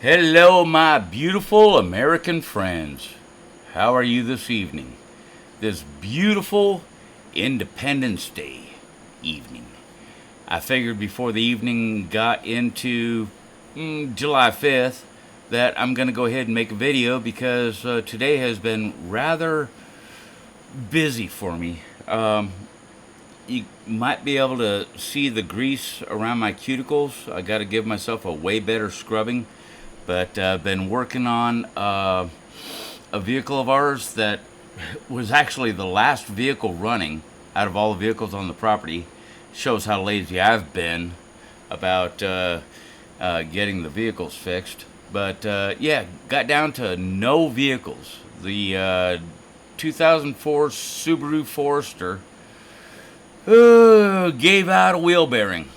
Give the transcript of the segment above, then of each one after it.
Hello, my beautiful American friends. How are you this evening? This beautiful Independence Day evening. I figured before the evening got into July 5th that I'm going to go ahead and make a video because today has been rather busy for me. You might be able to see the grease around my cuticles. I got to give myself a way better scrubbing. But I've been working on a vehicle of ours that was actually the last vehicle running out of all the vehicles on the property. Shows how lazy I've been about getting the vehicles fixed. But yeah, got down to no vehicles. The 2004 Subaru Forester gave out a wheel bearing.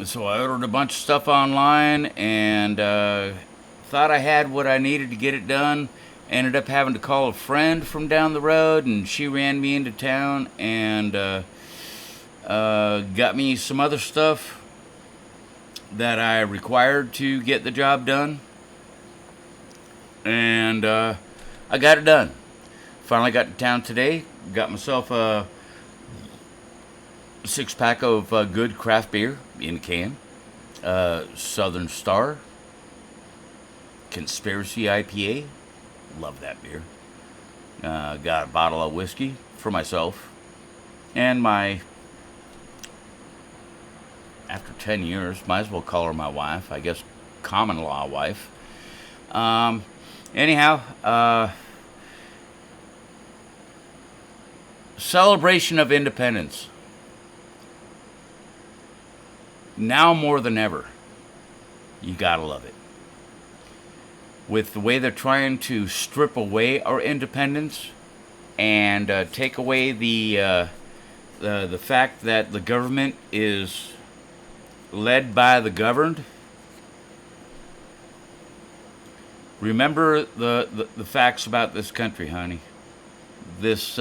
So I ordered a bunch of stuff online and thought I had what I needed to get it done. Ended up having to call a friend from down the road, and she ran me into town and got me some other stuff that I required to get the job done. And I got it done. Finally got to town today. Got myself a 6-pack of good craft beer in a can. Southern Star Conspiracy IPA. Love that beer. Got a bottle of whiskey for myself. And my, after 10 years, might as well call her my wife. I guess common law wife. Anyhow, celebration of independence. Now more than ever, you gotta love it. With the way they're trying to strip away our independence and take away the fact that the government is led by the governed. Remember the facts about this country, honey. This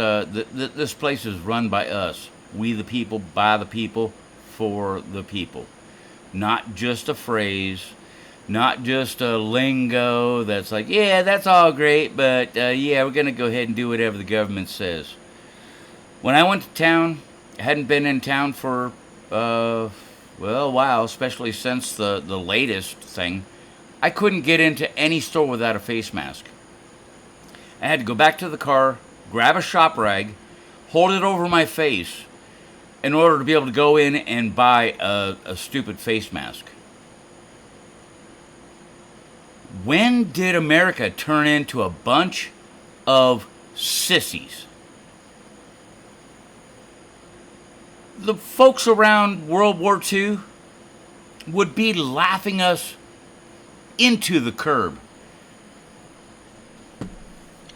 place is run by us. We the people, by the people, for the people. Not just a phrase, not just a lingo that's like, yeah, that's all great, but yeah, we're going to go ahead and do whatever the government says. When I went to town, I hadn't been in town for, well, a while, especially since the latest thing. I couldn't get into any store without a face mask. I had to go back to the car, grab a shop rag, hold it over my face in order to be able to go in and buy a stupid face mask. When did America turn into a bunch of sissies? The folks around World War II would be laughing us into the curb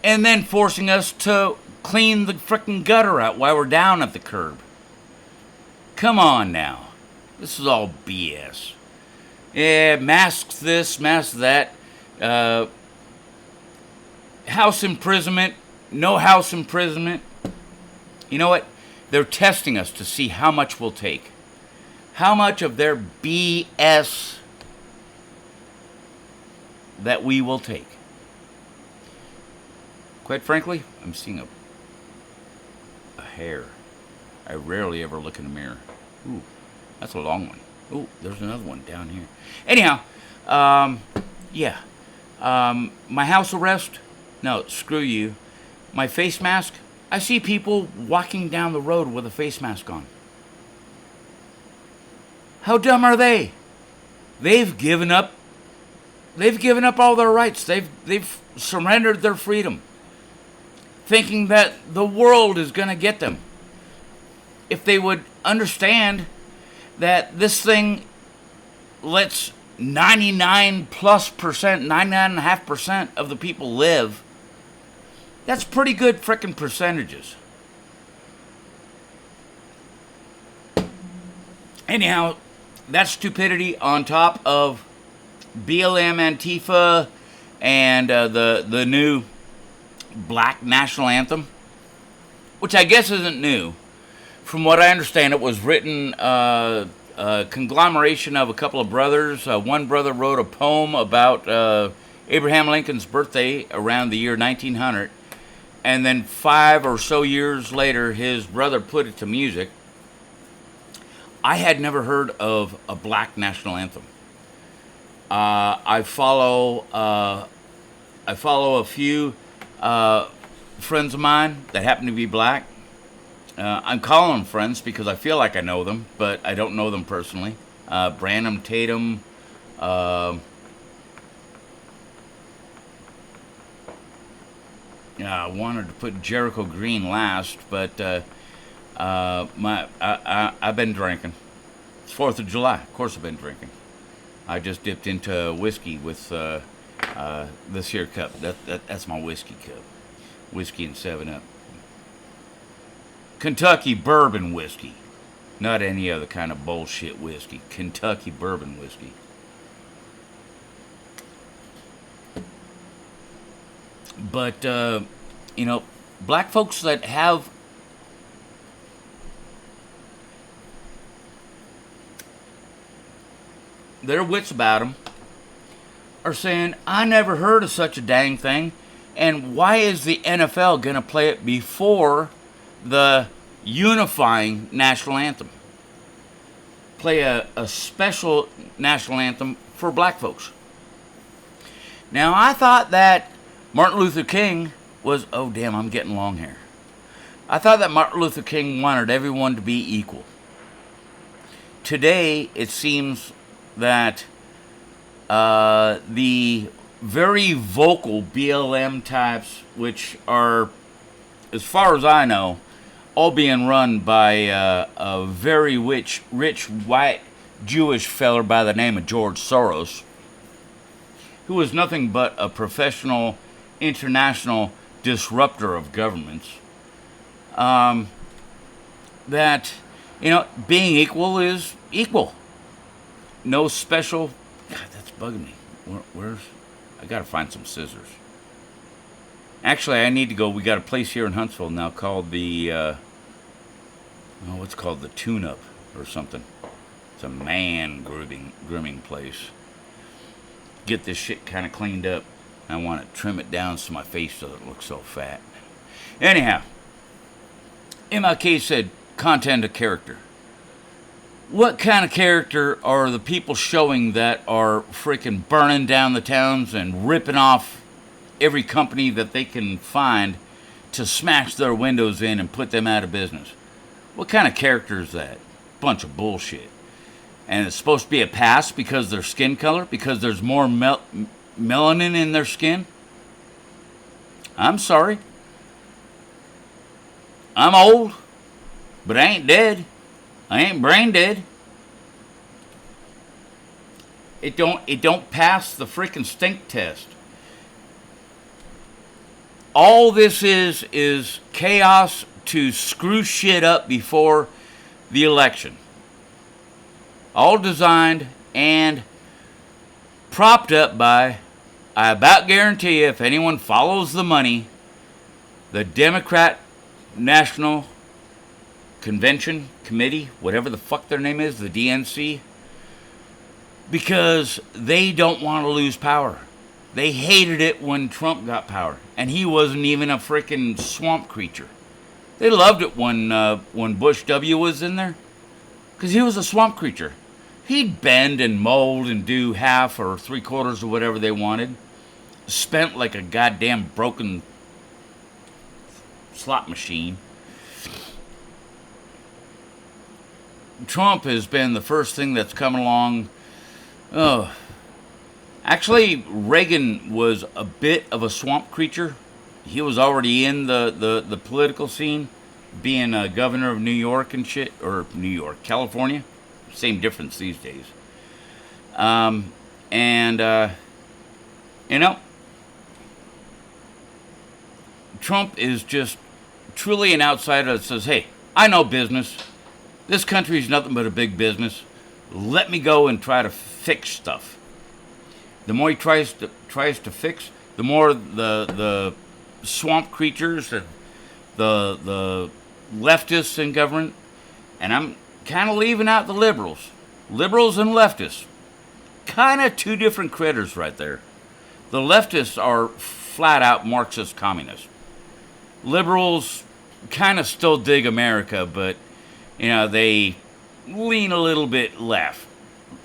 and then forcing us to clean the frickin' gutter out while we're down at the curb. Come on now. This is all BS. Yeah, masks this, masks that. House imprisonment, no house imprisonment. You know what? They're testing us to see how much we'll take. How much of their BS that we will take. Quite frankly, I'm seeing a hair. I rarely ever look in the mirror. Ooh, that's a long one. Ooh, there's another one down here. Anyhow, yeah. My house arrest? No, screw you. My face mask? I see people walking down the road with a face mask on. How dumb are they? They've given up all their rights. They've surrendered their freedom, thinking that the world is going to get them. If they would understand that this thing lets 99.5% of the people live, that's pretty good frickin' percentages. Anyhow, that's stupidity on top of BLM Antifa and the new Black National Anthem, which I guess isn't new. From what I understand, it was written conglomeration of a couple of brothers. One brother wrote a poem about Abraham Lincoln's birthday around the year 1900, and then 5 or so years later, his brother put it to music. I had never heard of a black national anthem. I follow a few friends of mine that happen to be black. I'm calling them friends because I feel like I know them, but I don't know them personally. Branham Tatum. I wanted to put Jericho Green last, but I've been drinking. It's 4th of July. Of course I've been drinking. I just dipped into whiskey with this here cup. That's my whiskey cup. Whiskey and 7-Up. Kentucky bourbon whiskey. Not any other kind of bullshit whiskey. Kentucky bourbon whiskey. But, black folks that have their wits about them are saying, I never heard of such a dang thing, and why is the NFL going to play it before the unifying national anthem? Play a special national anthem for black folks. Now, I thought that Martin Luther King was, oh damn, I'm getting long hair. I thought that Martin Luther King wanted everyone to be equal. Today, it seems that the very vocal BLM types, which are, as far as I know, all being run by a very rich white Jewish feller by the name of George Soros, who is nothing but a professional international disruptor of governments. That, being equal is equal. No special. God, that's bugging me. Where's? I gotta find some scissors. Actually, I need to go. We got a place here in Huntsville now called the, what's called the Tune-Up or something. It's a man grooming place. Get this shit kind of cleaned up. I want to trim it down so my face doesn't look so fat. Anyhow, MLK said, content of character. What kind of character are the people showing that are freaking burning down the towns and ripping off every company that they can find to smash their windows in and put them out of business? What kind of character is that? Bunch of bullshit. And it's supposed to be a pass because their skin color, because there's more melanin in their skin? I'm sorry. I'm old, but I ain't dead. I ain't brain dead. It don't pass the freaking stink test. All this is chaos to screw shit up before the election. All designed and propped up by, I about guarantee you, if anyone follows the money, the Democrat National Convention Committee, whatever the fuck their name is, the DNC, because they don't want to lose power. They hated it when Trump got power, and he wasn't even a freaking swamp creature. They loved it when Bush W was in there, because he was a swamp creature. He'd bend and mold and do half or 3/4 of whatever they wanted. Spent like a goddamn broken slot machine. Trump has been the first thing that's come along. Oh, actually, Reagan was a bit of a swamp creature. He was already in the political scene, being a governor of New York and shit, or New York, California. Same difference these days. Trump is just truly an outsider that says, hey, I know business. This country is nothing but a big business. Let me go and try to fix stuff. The more he tries to fix, the more the swamp creatures and the leftists in government, and I'm kind of leaving out the liberals, Liberals and leftists, kind of two different critters right there. The leftists are flat out Marxist communists. Liberals kind of still dig America, but, they lean a little bit left.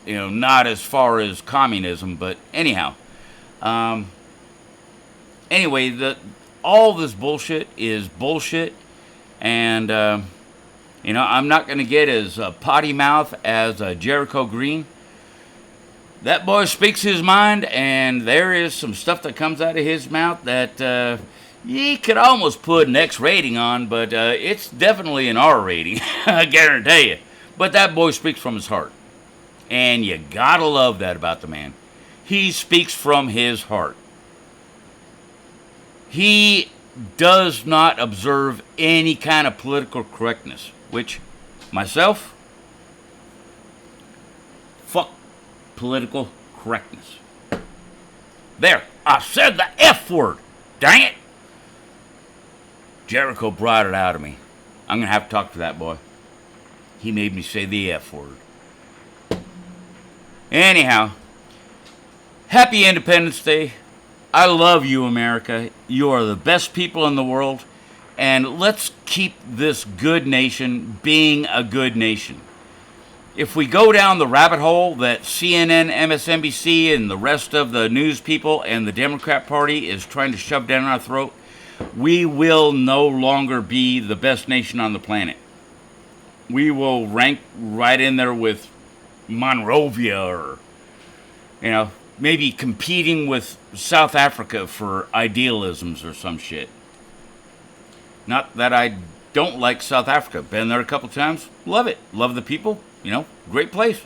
Not as far as communism, but anyhow. Anyway, all this bullshit is bullshit, and, I'm not going to get as potty mouth as Jericho Green. That boy speaks his mind, and there is some stuff that comes out of his mouth that you could almost put an X rating on, but it's definitely an R rating, I guarantee you. But that boy speaks from his heart, and you gotta love that about the man. He speaks from his heart. He does not observe any kind of political correctness, which, myself, fuck political correctness. There, I said the F word, dang it! Jericho brought it out of me. I'm going to have to talk to that boy. He made me say the F word. Anyhow, happy Independence Day. I love you, America. You are the best people in the world. And let's keep this good nation being a good nation. If we go down the rabbit hole that CNN, MSNBC, and the rest of the news people and the Democrat Party is trying to shove down our throat, we will no longer be the best nation on the planet. We will rank right in there with Monrovia or, maybe competing with South Africa for idealisms or some shit. Not that I don't like South Africa. Been there a couple times. Love it. Love the people. Great place.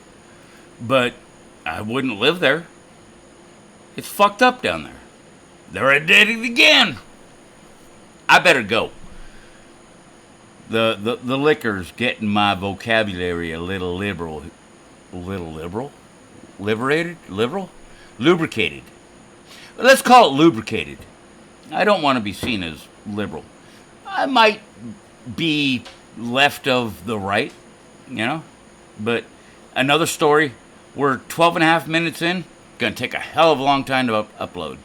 But I wouldn't live there. It's fucked up down there. There I did it again. I better go. The liquor's getting my vocabulary a little liberal. Lubricated. Let's call it lubricated. I don't want to be seen as liberal. I might be left of the right, but another story. We're 12 and a half minutes in. Gonna take a hell of a long time to upload.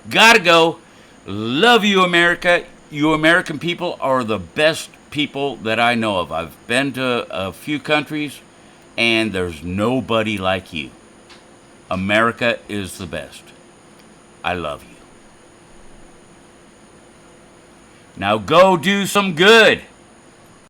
Gotta go. Love you, America. You American people are the best people that I know of. I've been to a few countries, and there's nobody like you. America is the best. I love you. Now go do some good.